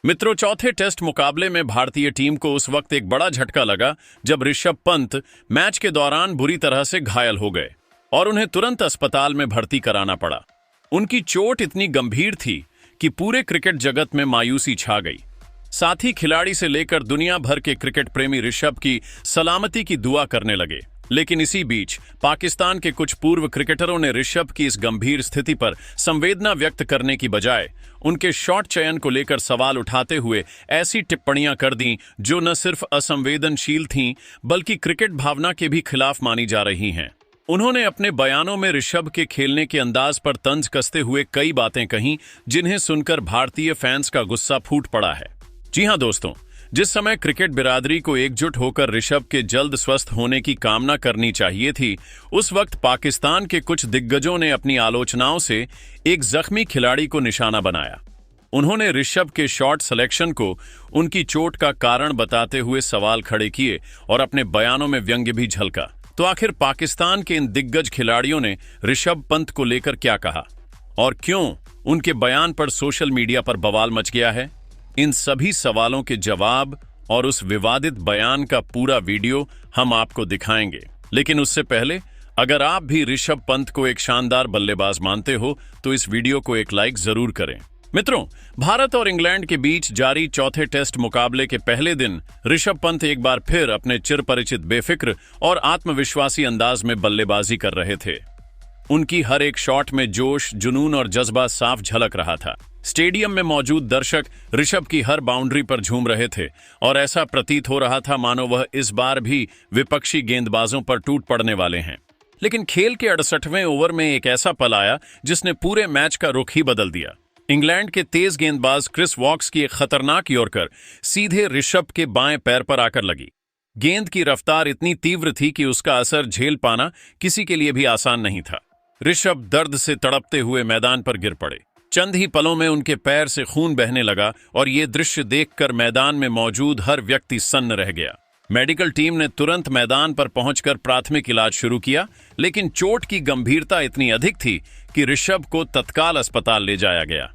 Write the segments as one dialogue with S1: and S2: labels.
S1: मित्रों, चौथे टेस्ट मुकाबले में भारतीय टीम को उस वक्त एक बड़ा झटका लगा जब ऋषभ पंत मैच के दौरान बुरी तरह से घायल हो गए और उन्हें तुरंत अस्पताल में भर्ती कराना पड़ा। उनकी चोट इतनी गंभीर थी कि पूरे क्रिकेट जगत में मायूसी छा गई। साथ ही खिलाड़ी से लेकर दुनिया भर के क्रिकेट प्रेमी ऋषभ की सलामती की दुआ करने लगे। लेकिन इसी बीच पाकिस्तान के कुछ पूर्व क्रिकेटरों ने ऋषभ की इस गंभीर स्थिति पर संवेदना व्यक्त करने की बजाय उनके शॉट चयन को लेकर सवाल उठाते हुए ऐसी टिप्पणियां कर दी जो न सिर्फ असंवेदनशील थीं बल्कि क्रिकेट भावना के भी खिलाफ मानी जा रही हैं। उन्होंने अपने बयानों में ऋषभ के खेलने के अंदाज पर तंज कसते हुए कई बातें कहीं जिन्हें सुनकर भारतीय फैंस का गुस्सा फूट पड़ा है। जी हां दोस्तों, जिस समय क्रिकेट बिरादरी को एकजुट होकर ऋषभ के जल्द स्वस्थ होने की कामना करनी चाहिए थी, उस वक्त पाकिस्तान के कुछ दिग्गजों ने अपनी आलोचनाओं से एक जख्मी खिलाड़ी को निशाना बनाया। उन्होंने ऋषभ के शॉट सिलेक्शन को उनकी चोट का कारण बताते हुए सवाल खड़े किए और अपने बयानों में व्यंग्य भी झलका। तो आखिर पाकिस्तान के इन दिग्गज खिलाड़ियों ने ऋषभ पंत को लेकर क्या कहा और क्यों उनके बयान पर सोशल मीडिया पर बवाल मच गया है? इन सभी सवालों के जवाब और उस विवादित बयान का पूरा वीडियो हम आपको दिखाएंगे। लेकिन उससे पहले अगर आप भी ऋषभ पंत को एक शानदार बल्लेबाज मानते हो तो इस वीडियो को एक लाइक जरूर करें। मित्रों, भारत और इंग्लैंड के बीच जारी चौथे टेस्ट मुकाबले के पहले दिन ऋषभ पंत एक बार फिर अपने चिरपरिचित बेफिक्र और आत्मविश्वासी अंदाज में बल्लेबाजी कर रहे थे। उनकी हर एक शॉट में जोश, जुनून और जज्बा साफ झलक रहा था। स्टेडियम में मौजूद दर्शक ऋषभ की हर बाउंड्री पर झूम रहे थे और ऐसा प्रतीत हो रहा था मानो वह इस बार भी विपक्षी गेंदबाजों पर टूट पड़ने वाले हैं। लेकिन खेल के 68वें ओवर में एक ऐसा पल आया जिसने पूरे मैच का रुख ही बदल दिया। इंग्लैंड के तेज गेंदबाज क्रिस वॉक्स की एक खतरनाक यॉर्कर सीधे ऋषभ के बाएं पैर पर आकर लगी। गेंद की रफ्तार इतनी तीव्र थी कि उसका असर झेल पाना किसी के लिए भी आसान नहीं था। ऋषभ दर्द से तड़पते हुए मैदान पर गिर पड़े। चंद ही पलों में उनके पैर से खून बहने लगा और ये दृश्य देखकर मैदान में मौजूद हर व्यक्ति सन्न रह गया। मेडिकल टीम ने तुरंत मैदान पर पहुंचकर प्राथमिक इलाज शुरू किया, लेकिन चोट की गंभीरता इतनी अधिक थी कि ऋषभ को तत्काल अस्पताल ले जाया गया।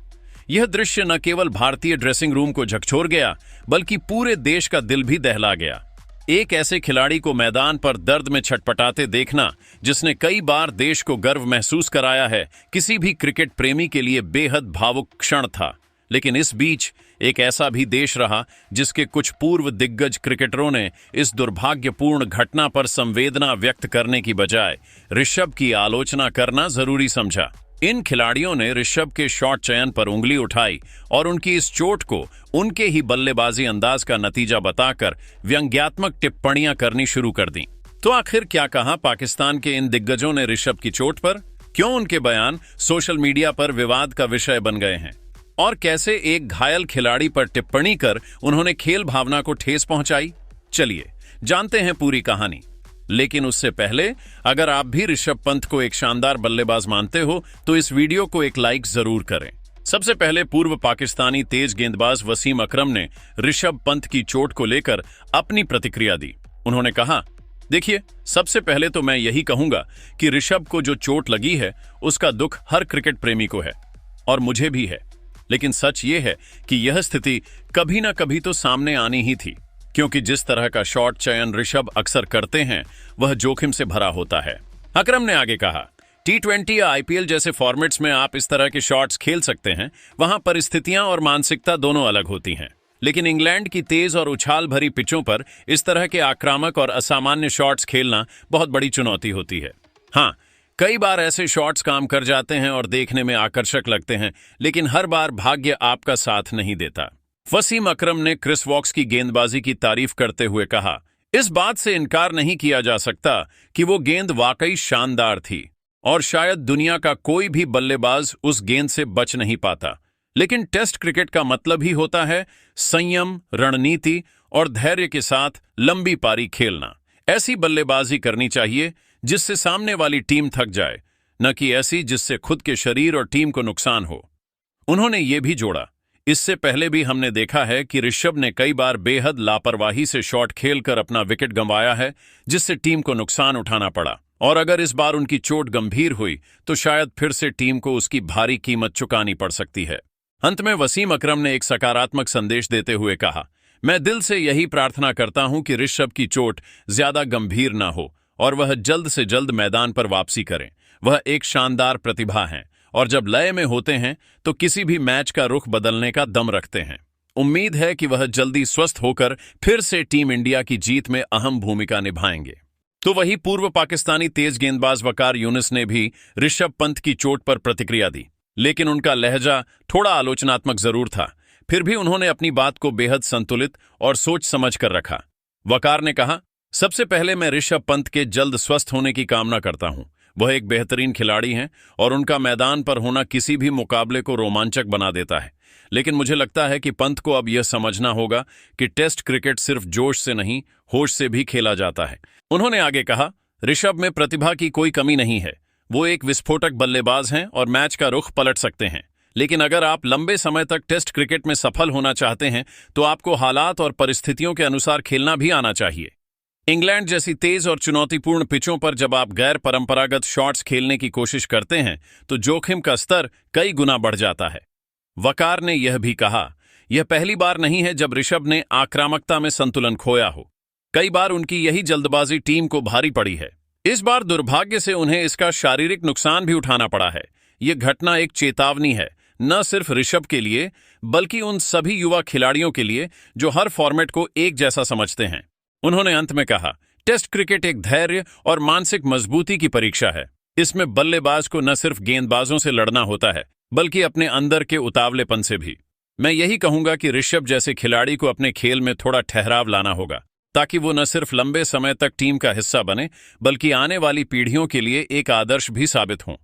S1: यह दृश्य न केवल भारतीय ड्रेसिंग रूम को झकझोर गया बल्कि पूरे देश का दिल भी दहला गया। एक ऐसे खिलाड़ी को मैदान पर दर्द में छटपटाते देखना जिसने कई बार देश को गर्व महसूस कराया है, किसी भी क्रिकेट प्रेमी के लिए बेहद भावुक क्षण था। लेकिन इस बीच एक ऐसा भी देश रहा जिसके कुछ पूर्व दिग्गज क्रिकेटरों ने इस दुर्भाग्यपूर्ण घटना पर संवेदना व्यक्त करने की बजाय ऋषभ की आलोचना करना जरूरी समझा। इन खिलाड़ियों ने ऋषभ के शॉट चयन पर उंगली उठाई और उनकी इस चोट को उनके ही बल्लेबाजी अंदाज का नतीजा बताकर व्यंग्यात्मक टिप्पणियां करनी शुरू कर दी। तो आखिर क्या कहा पाकिस्तान के इन दिग्गजों ने ऋषभ की चोट पर? क्यों उनके बयान सोशल मीडिया पर विवाद का विषय बन गए हैं? और कैसे एक घायल खिलाड़ी पर टिप्पणी कर उन्होंने खेल भावना को ठेस पहुंचाई? चलिए जानते हैं पूरी कहानी। लेकिन उससे पहले अगर आप भी ऋषभ पंत को एक शानदार बल्लेबाज मानते हो तो इस वीडियो को एक लाइक जरूर करें। सबसे पहले पूर्व पाकिस्तानी तेज गेंदबाज वसीम अकरम ने ऋषभ पंत की चोट को लेकर अपनी प्रतिक्रिया दी। उन्होंने कहा, देखिए, सबसे पहले तो मैं यही कहूंगा कि ऋषभ को जो चोट लगी है उसका दुख हर क्रिकेट प्रेमी को है और मुझे भी है। लेकिन सच ये है कि यह स्थिति कभी ना कभी तो सामने आनी ही थी, क्योंकि जिस तरह का शॉट चयन ऋषभ अक्सर करते हैं वह जोखिम से भरा होता है। अकरम ने आगे कहा, T20 या IPL जैसे फॉर्मेट्स में आप इस तरह के शॉट्स खेल सकते हैं, वहां परिस्थितियां और मानसिकता दोनों अलग होती हैं। लेकिन इंग्लैंड की तेज और उछाल भरी पिचों पर इस तरह के आक्रामक और असामान्य शॉट्स खेलना बहुत बड़ी चुनौती होती है। हाँ, कई बार ऐसे शॉट्स काम कर जाते हैं और देखने में आकर्षक लगते हैं, लेकिन हर बार भाग्य आपका साथ नहीं देता। वसीम अकरम ने क्रिस वॉक्स की गेंदबाजी की तारीफ करते हुए कहा, इस बात से इनकार नहीं किया जा सकता कि वो गेंद वाकई शानदार थी और शायद दुनिया का कोई भी बल्लेबाज उस गेंद से बच नहीं पाता। लेकिन टेस्ट क्रिकेट का मतलब ही होता है संयम, रणनीति और धैर्य के साथ लंबी पारी खेलना। ऐसी बल्लेबाजी करनी चाहिए जिससे सामने वाली टीम थक जाए, न कि ऐसी जिससे खुद के शरीर और टीम को नुकसान हो। उन्होंने ये भी जोड़ा, इससे पहले भी हमने देखा है कि ऋषभ ने कई बार बेहद लापरवाही से शॉट खेलकर अपना विकेट गंवाया है, जिससे टीम को नुकसान उठाना पड़ा। और अगर इस बार उनकी चोट गंभीर हुई तो शायद फिर से टीम को उसकी भारी कीमत चुकानी पड़ सकती है। अंत में वसीम अकरम ने एक सकारात्मक संदेश देते हुए कहा, मैं दिल से यही प्रार्थना करता हूं कि ऋषभ की चोट ज्यादा गंभीर ना हो और वह जल्द से जल्द मैदान पर वापसी करें। वह एक शानदार प्रतिभा हैं और जब लय में होते हैं तो किसी भी मैच का रुख बदलने का दम रखते हैं। उम्मीद है कि वह जल्दी स्वस्थ होकर फिर से टीम इंडिया की जीत में अहम भूमिका निभाएंगे। तो वही पूर्व पाकिस्तानी तेज गेंदबाज वकार यूनिस ने भी ऋषभ पंत की चोट पर प्रतिक्रिया दी, लेकिन उनका लहजा थोड़ा आलोचनात्मक जरूर था। फिर भी उन्होंने अपनी बात को बेहद संतुलित और सोच समझ कर रखा। वकार ने कहा, सबसे पहले मैं ऋषभ पंत के जल्द स्वस्थ होने की कामना करता हूं। वह एक बेहतरीन खिलाड़ी हैं और उनका मैदान पर होना किसी भी मुकाबले को रोमांचक बना देता है। लेकिन मुझे लगता है कि पंत को अब यह समझना होगा कि टेस्ट क्रिकेट सिर्फ जोश से नहीं, होश से भी खेला जाता है। उन्होंने आगे कहा, ऋषभ में प्रतिभा की कोई कमी नहीं है। वो एक विस्फोटक बल्लेबाज हैं और मैच का रुख पलट सकते हैं। लेकिन अगर आप लंबे समय तक टेस्ट क्रिकेट में सफल होना चाहते हैं तो आपको हालात और परिस्थितियों के अनुसार खेलना भी आना चाहिए। इंग्लैंड जैसी तेज और चुनौतीपूर्ण पिचों पर जब आप गैर परंपरागत शॉट्स खेलने की कोशिश करते हैं तो जोखिम का स्तर कई गुना बढ़ जाता है। वकार ने यह भी कहा, यह पहली बार नहीं है जब ऋषभ ने आक्रामकता में संतुलन खोया हो। कई बार उनकी यही जल्दबाजी टीम को भारी पड़ी है। इस बार दुर्भाग्य से उन्हें इसका शारीरिक नुकसान भी उठाना पड़ा है। यह घटना एक चेतावनी है, न सिर्फ ऋषभ के लिए बल्कि उन सभी युवा खिलाड़ियों के लिए जो हर फॉर्मेट को एक जैसा समझते हैं। उन्होंने अंत में कहा, टेस्ट क्रिकेट एक धैर्य और मानसिक मजबूती की परीक्षा है। इसमें बल्लेबाज को न सिर्फ गेंदबाजों से लड़ना होता है बल्कि अपने अंदर के उतावलेपन से भी। मैं यही कहूंगा कि ऋषभ जैसे खिलाड़ी को अपने खेल में थोड़ा ठहराव लाना होगा ताकि वो न सिर्फ लंबे समय तक टीम का हिस्सा बने बल्कि आने वाली पीढ़ियों के लिए एक आदर्श भी साबित हों।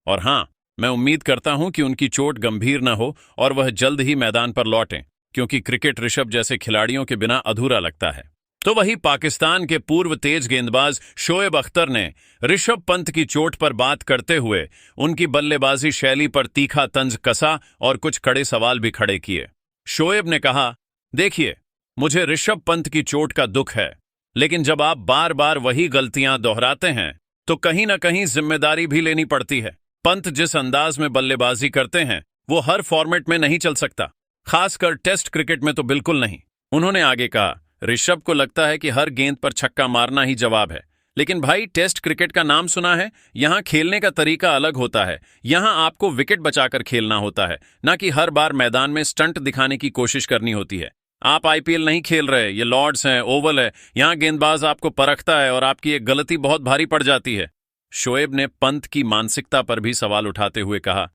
S1: और हां, मैं उम्मीद करता हूं कि उनकी चोट गंभीर न हो और वह जल्द ही मैदान पर लौटें, क्योंकि क्रिकेट ऋषभ जैसे खिलाड़ियों के बिना अधूरा लगता है। तो वही पाकिस्तान के पूर्व तेज गेंदबाज शोएब अख्तर ने ऋषभ पंत की चोट पर बात करते हुए उनकी बल्लेबाजी शैली पर तीखा तंज कसा और कुछ कड़े सवाल भी खड़े किए। शोएब ने कहा, देखिए, मुझे ऋषभ पंत की चोट का दुख है, लेकिन जब आप बार बार वही गलतियां दोहराते हैं तो कहीं ना कहीं जिम्मेदारी भी लेनी पड़ती है। पंत जिस अंदाज में बल्लेबाजी करते हैं वो हर फॉर्मेट में नहीं चल सकता, खासकर टेस्ट क्रिकेट में तो बिल्कुल नहीं। उन्होंने आगे कहा, ऋषभ को लगता है कि हर गेंद पर छक्का मारना ही जवाब है, लेकिन भाई, टेस्ट क्रिकेट का नाम सुना है? यहां खेलने का तरीका अलग होता है। यहां आपको विकेट बचाकर खेलना होता है, ना कि हर बार मैदान में स्टंट दिखाने की कोशिश करनी होती है। आप आईपीएल नहीं खेल रहे, ये लॉर्ड्स हैं, ओवल है। यहां गेंदबाज आपको परखता है और आपकी एक गलती बहुत भारी पड़ जाती है। शोएब ने पंत की मानसिकता पर भी सवाल उठाते हुए कहा,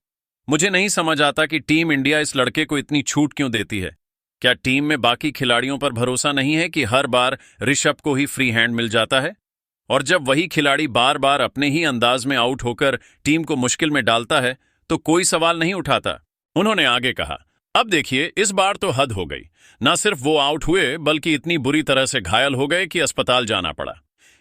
S1: मुझे नहीं समझ आता कि टीम इंडिया इस लड़के को इतनी छूट क्यों देती है। क्या टीम में बाकी खिलाड़ियों पर भरोसा नहीं है कि हर बार ऋषभ को ही फ्री हैंड मिल जाता है? और जब वही खिलाड़ी बार बार अपने ही अंदाज में आउट होकर टीम को मुश्किल में डालता है तो कोई सवाल नहीं उठाता। उन्होंने आगे कहा, अब देखिए, इस बार तो हद हो गई। ना सिर्फ वो आउट हुए बल्कि इतनी बुरी तरह से घायल हो गए कि अस्पताल जाना पड़ा।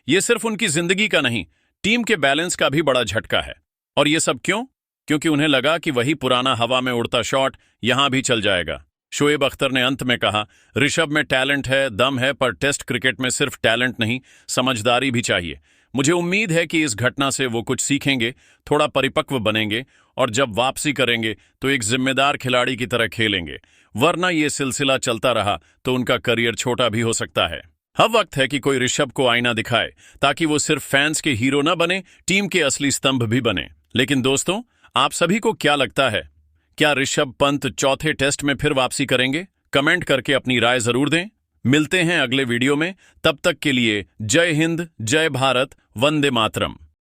S1: ये सिर्फ उनकी जिंदगी का नहीं, टीम के बैलेंस का भी बड़ा झटका है। और ये सब क्यों? क्योंकि उन्हें लगा कि वही पुराना हवा में उड़ता शॉट यहां भी चल जाएगा। शोएब अख्तर ने अंत में कहा, ऋषभ में टैलेंट है, दम है, पर टेस्ट क्रिकेट में सिर्फ टैलेंट नहीं, समझदारी भी चाहिए। मुझे उम्मीद है कि इस घटना से वो कुछ सीखेंगे, थोड़ा परिपक्व बनेंगे और जब वापसी करेंगे तो एक जिम्मेदार खिलाड़ी की तरह खेलेंगे। वरना ये सिलसिला चलता रहा तो उनका करियर छोटा भी हो सकता है। अब वक्त है कि कोई ऋषभ को आईना दिखाए ताकि वो सिर्फ फैंस के हीरो न बने, टीम के असली स्तंभ भी बने। लेकिन दोस्तों, आप सभी को क्या लगता है? क्या ऋषभ पंत चौथे टेस्ट में फिर वापसी करेंगे? कमेंट करके अपनी राय जरूर दें। मिलते हैं अगले वीडियो में। तब तक के लिए जय हिंद, जय भारत, वंदे मातरम।